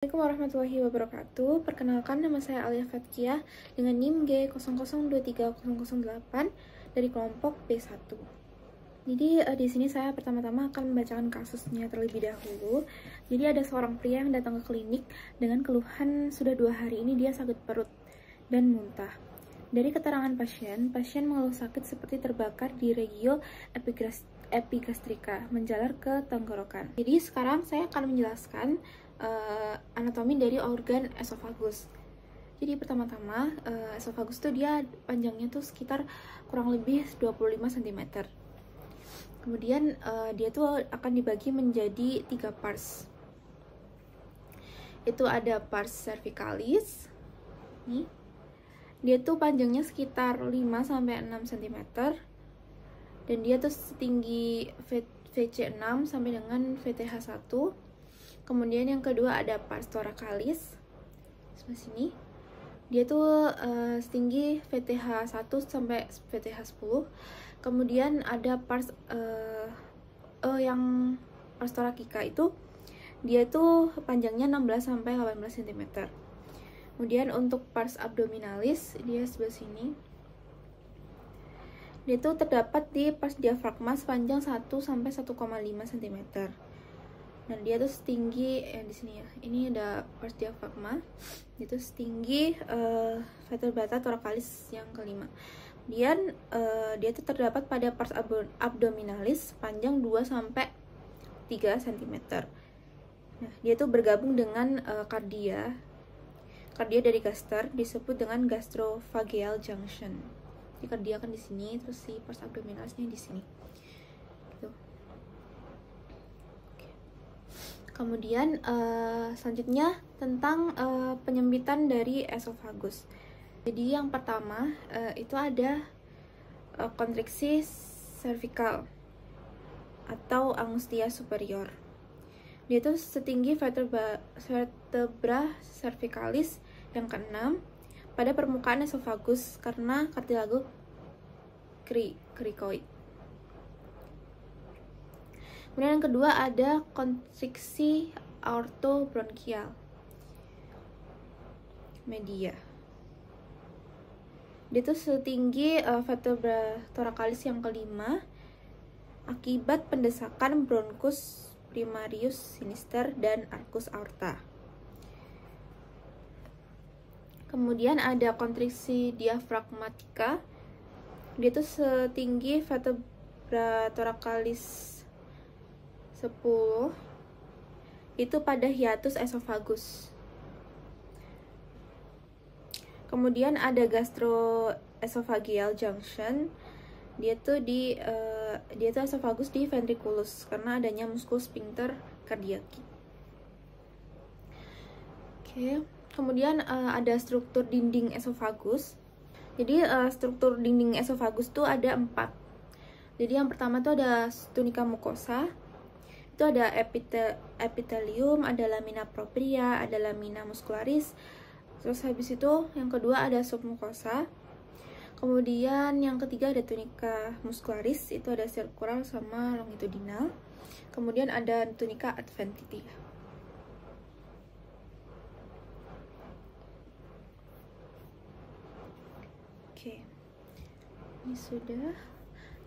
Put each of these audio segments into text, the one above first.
Assalamualaikum warahmatullahi wabarakatuh. Perkenalkan, nama saya Alia Fatkiah dengan NIM G002308 dari kelompok B1. Jadi di sini saya pertama-tama akan membacakan kasusnya terlebih dahulu. Jadi ada seorang pria yang datang ke klinik dengan keluhan sudah 2 hari ini dia sakit perut dan muntah. Dari keterangan pasien mengeluh sakit seperti terbakar di regio epigastrika menjalar ke tenggorokan. Jadi sekarang saya akan menjelaskan anatomi dari organ esofagus. Jadi pertama-tama esofagus itu dia panjangnya tuh sekitar kurang lebih 25 cm. Kemudian dia tuh akan dibagi menjadi 3 parts. Itu ada pars cervicalis. Nih. Dia tuh panjangnya sekitar 5 sampai 6 cm. Dan dia tuh setinggi VC6 sampai dengan VTH1. Kemudian yang kedua ada pars thoracalis sebelah sini. Dia tuh setinggi VTH1 sampai VTH10. Kemudian ada pars yang pars thoracica itu dia tuh panjangnya 16 sampai 18 cm. Kemudian untuk pars abdominalis dia sebelah sini. Dia tuh terdapat di pars diafragma sepanjang 1 sampai 1,5 cm. Dan dia tuh setinggi di sini ya. Ini ada pars diafragma. Dia tuh setinggi vertebrata thoracalis yang kelima. Kemudian dia tuh terdapat pada pars abdominalis panjang 2 sampai 3 cm. Nah, dia tuh bergabung dengan kardia. Kardia dari gaster disebut dengan gastrophageal junction. Jadi kardia kan di sini, terus si pars abdominalisnya di sini. Gitu. Kemudian selanjutnya tentang penyempitan dari esofagus. Jadi yang pertama itu ada kontriksi cervical atau angustia superior. Dia itu setinggi vertebra cervicalis yang keenam pada permukaan esofagus karena kartilago cricoid. Kemudian yang kedua ada konstriksi aortobronchial media. Dia tuh setinggi vertebra thoracalis yang kelima akibat pendesakan bronchus primarius sinister dan arcus aorta. Kemudian ada kontriksi diafragmatika. Dia tuh setinggi vertebra thoracalis 10 itu pada hiatus esofagus. Kemudian ada gastroesophageal junction. Dia tuh esofagus di ventriculus karena adanya musculus sphincter cardiaci. Oke. Kemudian ada struktur dinding esofagus. Jadi struktur dinding esofagus tuh ada 4. Jadi yang pertama tuh ada tunica mucosa. Itu ada epithelium, ada lamina propria, ada lamina muscularis. Terus habis itu yang kedua ada submucosa. Kemudian yang ketiga ada tunica muscularis, itu ada circular sama longitudinal. Kemudian ada tunica adventitia. Oke. Ini sudah.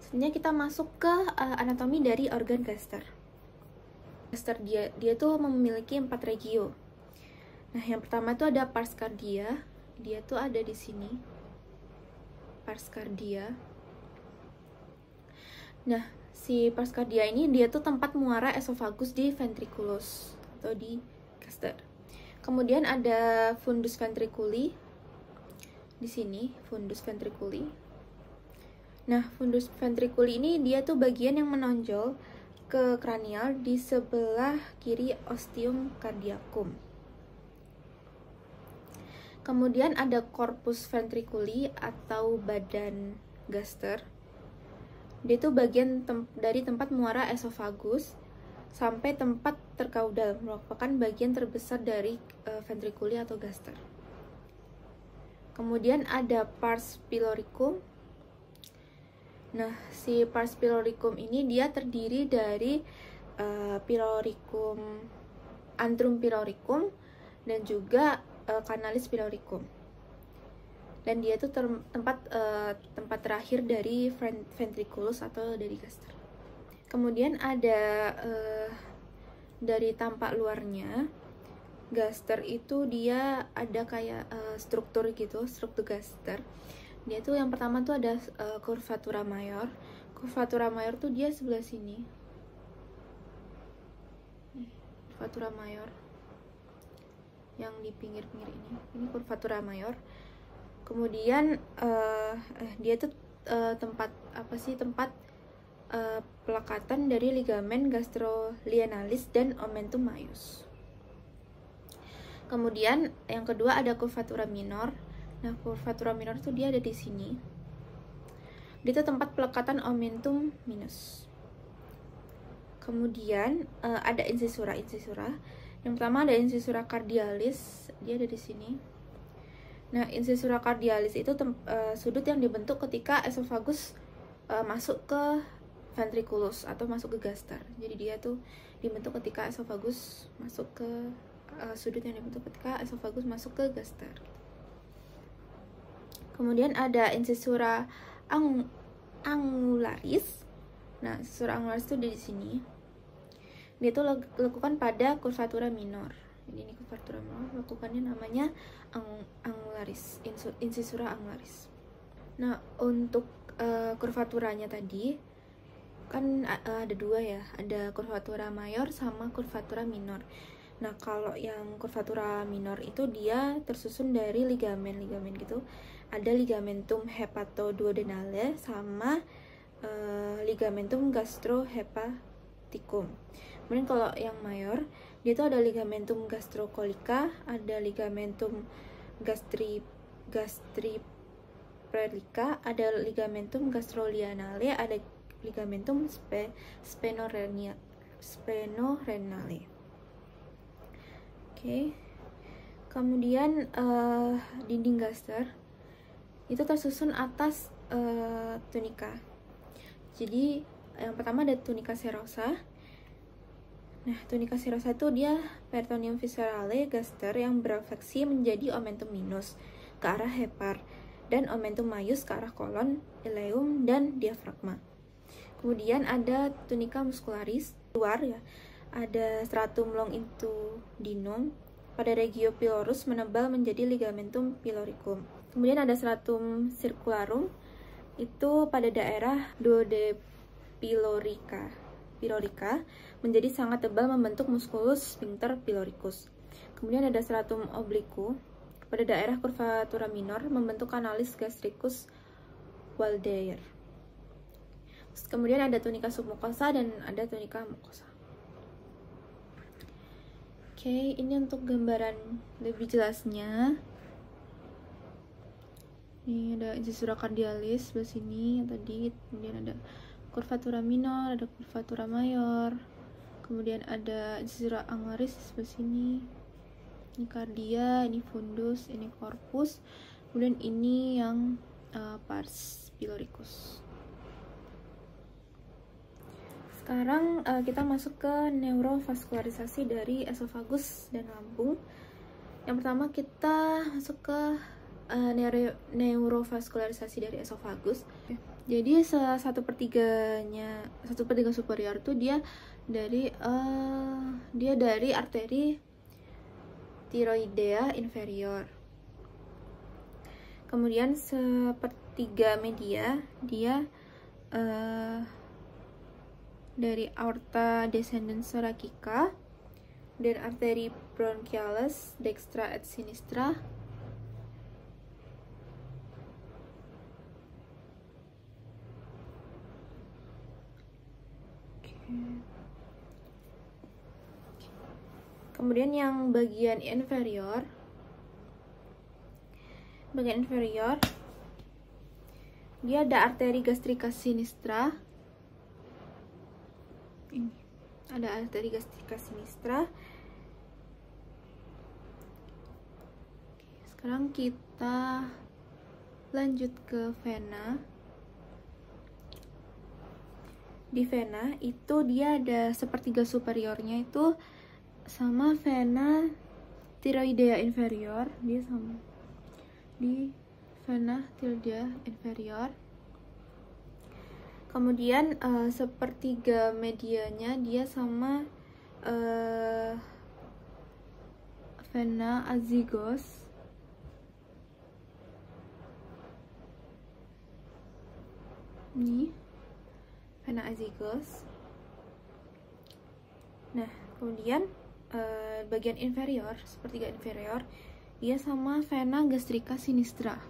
Selanjutnya kita masuk ke anatomi dari organ gaster. Gaster dia tuh memiliki 4 regio. Nah, yang pertama itu ada pars cardia. Dia tuh ada di sini. Pars cardia. Nah, si pars cardia ini dia tuh tempat muara esofagus di ventriculus atau di gaster. Kemudian ada fundus ventriculi. Di sini fundus ventriculi. Nah, fundus ventriculi ini dia tuh bagian yang menonjol ke kranial di sebelah kiri ostium cardiacum. Kemudian ada corpus ventriculi atau badan gaster. Dia itu bagian dari tempat muara esofagus sampai tempat terkaudal, merupakan bagian terbesar dari ventriculi atau gaster. Kemudian ada pars pyloricum. Nah, si pars pyloricum ini dia terdiri dari pyloricum antrum pyloricum dan juga canalis piloricum. Dan dia itu tempat terakhir dari ventriculus atau dari gaster. Kemudian ada dari tampak luarnya, gaster itu dia ada kayak struktur gitu, struktur gaster. Dia tuh yang pertama tuh ada curvatura mayor. Curvatura mayor tuh dia sebelah sini. Nih, curvatura mayor. Yang di pinggir-pinggir ini curvatura mayor. Kemudian dia tuh tempat pelekatan dari ligamen gastrolienalis dan omentum maius. Kemudian yang kedua ada curvatura minor. Nah, curvatura minor tuh dia ada di sini. Dia tuh tempat pelekatan omentum minus. Kemudian ada incisura. Yang pertama ada incisura cardialis, dia ada di sini. Nah, incisura cardialis itu sudut yang dibentuk ketika esofagus masuk ke ventriculus atau masuk ke gaster. Jadi dia tuh dibentuk ketika esofagus masuk ke sudut yang dibentuk ketika esofagus masuk ke gaster. Kemudian ada incisura angularis. Nah, incisura angularis itu di sini. Dia tuh lakukan pada curvatura minor. Jadi ini curvatura minor, lakukannya namanya angularis, incisura angularis. Nah, untuk curvaturanya tadi kan ada dua ya, ada curvatura mayor sama curvatura minor. Nah, kalau yang curvatura minor itu dia tersusun dari ligamen gitu. Ada ligamentum hepatoduodenale sama ligamentum gastrohepaticum. Kemudian kalau yang mayor, dia itu ada ligamentum gastrocolica, ada ligamentum gastriprelica, ada ligamentum gastrolianale, ada ligamentum spenorenale. Oke. Kemudian dinding gaster itu tersusun atas tunika. Jadi yang pertama ada tunika serosa. Nah, tunika serosa itu dia peritoneum viscerale gaster yang berafeksi menjadi omentum minus ke arah hepar dan omentum maius ke arah kolon, ileum, dan diafragma. Kemudian ada tunika muscularis luar ya. Ada stratum longitudinum pada regio pylorus menebal menjadi ligamentum pyloricum. Kemudian ada stratum circularum itu pada daerah duodepilorica menjadi sangat tebal membentuk musculus sphincter pyloricus. Kemudian ada stratum obliqu pada daerah curvatura minor membentuk canalis gastricus Waldeyer. Kemudian ada tunika submucosa dan ada tunika mucosa. Oke, ini untuk gambaran lebih jelasnya. Ini ada incisura cardialis sebelah sini yang tadi, kemudian ada curvatura minor, ada curvatura mayor, kemudian ada incisura angularis sebelah sini. Ini kardia, ini fundus, ini corpus, kemudian ini yang pars pyloricus. Sekarang kita masuk ke neurovaskularisasi dari esofagus dan lambung. Yang pertama kita masuk ke neurovaskularisasi dari esofagus. Jadi 1/3 superior itu dia dari arteri tiroidea inferior. Kemudian 1/3 media dia dari aorta descendens thoracica dan arteri bronchialis dextra et sinistra. Kemudian yang bagian inferior dia ada arteri gastrica sinistra. Ini ada arteri gastrica sinistra. Sekarang kita lanjut ke vena. Di vena itu dia ada 1/3 superiornya itu sama vena tiroidea inferior, dia sama di vena tiroidea inferior. Kemudian sepertiga medianya dia sama vena azygos. Ini vena azygos. Nah, kemudian bagian inferior, sepertiga inferior, dia sama vena gastrica sinistra.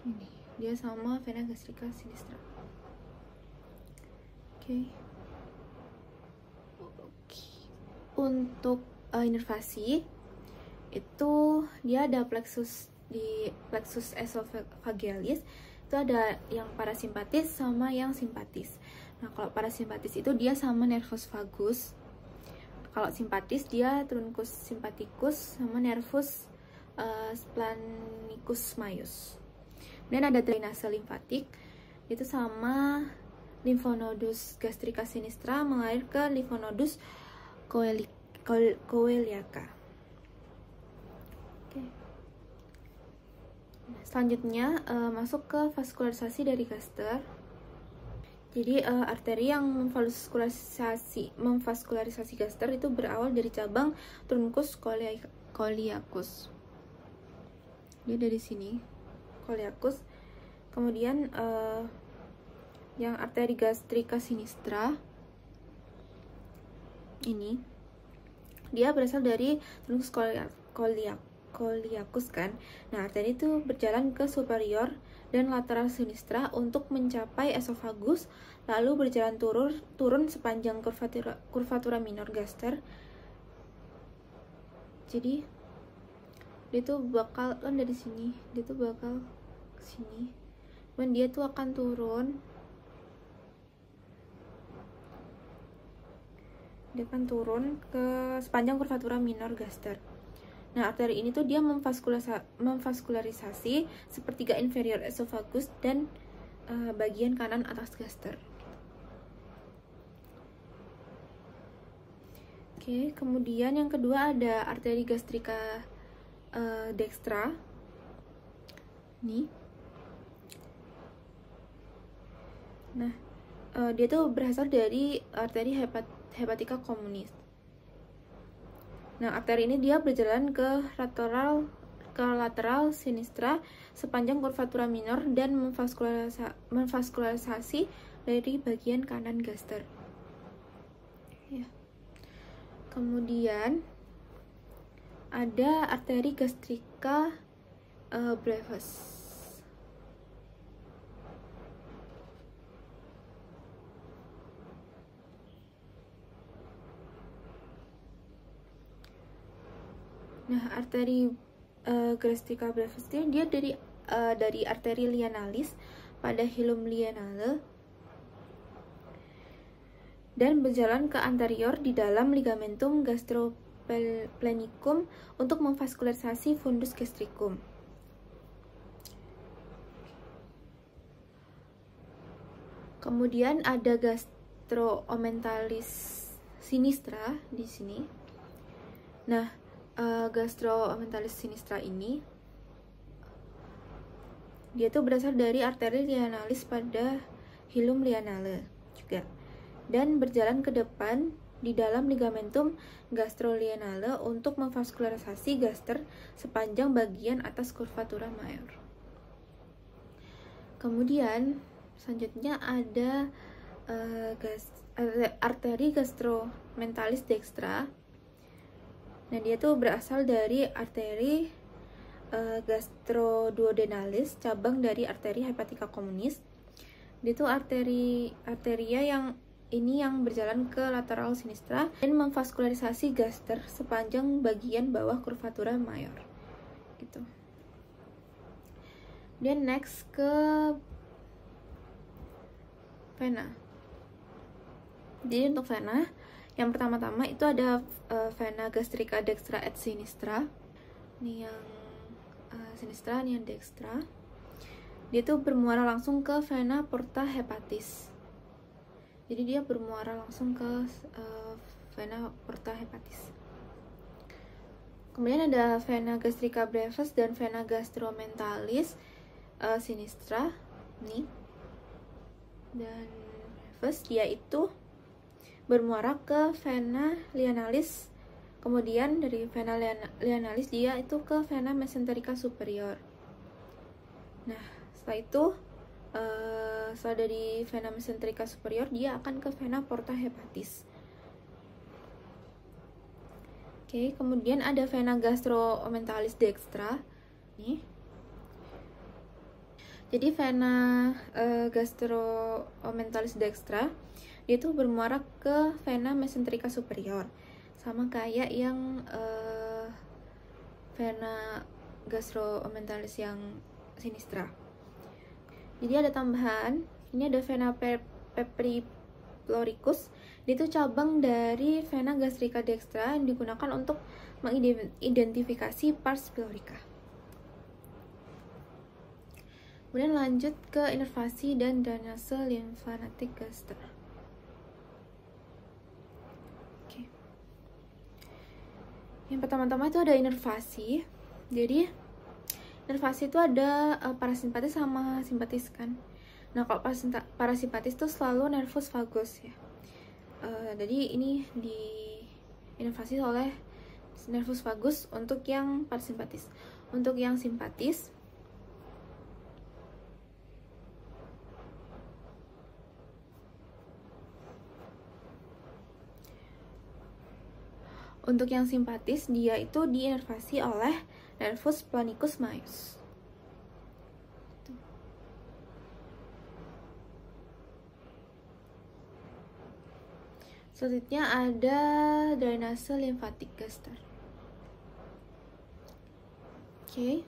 Ini dia sama vena gastrica sinistra. Oke. Untuk inervasi itu dia ada plexus esophagealis, itu ada yang parasimpatis sama yang simpatis. Nah, kalau parasimpatis itu dia sama nervus vagus. Kalau simpatis dia truncus sympathicus sama nervus splanicus majus. Dan ada drainase limfatik, itu sama lymphnodus gastrica sinistra mengalir ke lymphnodus coeliaca. Oke. Selanjutnya masuk ke vaskularisasi dari gaster. Jadi arteri yang memvaskularisasi gaster itu berawal dari cabang truncus coeliacus. Dia dari sini, coeliacus. Kemudian yang arteri gastrica sinistra ini dia berasal dari truncus coeliacus kan. Nah, arteri itu berjalan ke superior dan lateral sinistra untuk mencapai esofagus, lalu berjalan turun sepanjang curvatura minor gaster. Jadi dia tuh bakal kan dari sini, dia tuh bakal ke sini. Dan dia tuh akan turun. Dia akan turun ke sepanjang curvatura minor gaster. Nah, arteri ini tuh dia memvaskularisasi sepertiga inferior esophagus dan bagian kanan atas gaster. Oke, kemudian yang kedua ada arteri gastrica dextra. Nih. Nah, dia tuh berasal dari arteri hepatica communis. Nah, arteri ini dia berjalan ke lateral sinistra sepanjang curvatura minor dan memvaskularisasi dari bagian kanan gaster. Ya. Kemudian ada arteri gastrica brevis. Nah, arteri gastrica brevis dia dari arteri lianalis pada hilum lianale dan berjalan ke anterior di dalam ligamentum gastroplenicum untuk memvaskularisasi fundus gastricum. Kemudian ada gastroomenthalis sinistra di sini. Nah, gastroomenthalis sinistra ini dia tuh berasal dari arteri lianalis pada hilum lianale juga dan berjalan ke depan di dalam ligamentum gastrolianale untuk memvaskularisasi gaster sepanjang bagian atas curvatura major. Kemudian selanjutnya ada arteri gastromentalis dextra. Nah, dia tuh berasal dari arteri gastroduodenalis, cabang dari arteri hepatica communis. Dia tuh arteria yang berjalan ke lateral sinistra dan memvaskularisasi gaster sepanjang bagian bawah curvatura major. Gitu. Dan next ke vena. Jadi untuk vena, yang pertama-tama itu ada vena gastrica dextra et sinistra. Ini yang sinistra, ini yang dextra. Dia tuh bermuara langsung ke vena porta hepatis. Jadi dia bermuara langsung ke vena porta hepatis. Kemudian ada vena gastrica brevis dan vena gastromentalis sinistra nih. Dan brevis dia itu bermuara ke vena lianalis. Kemudian dari vena lianalis dia itu ke vena mesenterica superior. Nah, setelah itu setelah dari vena mesenterica superior dia akan ke vena porta hepatis. Oke, kemudian ada vena gastromentalis dextra nih. Jadi vena gastromentalis dextra dia itu bermuara ke vena mesenterica superior, sama kayak yang vena gastromentalis yang sinistra. Jadi ada tambahan, ini ada vena pepriploricus. Dia itu cabang dari vena gastrica dextra yang digunakan untuk mengidentifikasi pars pleurica. Kemudian lanjut ke inervasi dan drainase limfatik gaster. Oke. Yang pertama-tama itu ada inervasi. Jadi inervasi itu ada parasimpatis sama simpatis kan. Nah, kalau parasimpatis itu selalu nervus vagus ya. Jadi ini di inervasi oleh nervus vagus untuk yang parasimpatis. Untuk yang simpatis dia itu diinervasi oleh nervus planicus majus. Selanjutnya ada drainase limfatik gaster. Oke.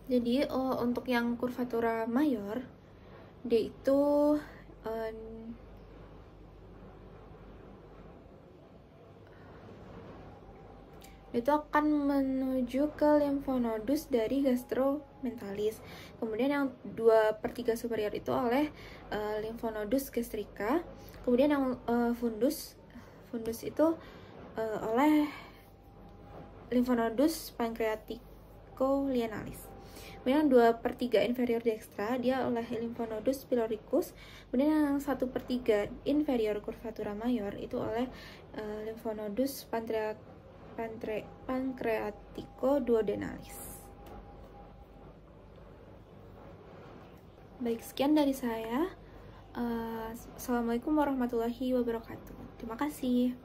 Jadi untuk yang curvatura mayor dia itu akan menuju ke limfonodus dari gastromentalis. Kemudian yang 2/3 superior itu oleh limfonodus gastrica. Kemudian yang fundus itu oleh limfonodus pancreatico-lianalis. Kemudian yang 2/3 inferior dextra dia oleh limfonodus pyloricus. Kemudian yang 1/3 inferior curvatura mayor itu oleh limfonodus pancreatico-duodenalis. Baik, sekian dari saya. Assalamualaikum warahmatullahi wabarakatuh. Terima kasih.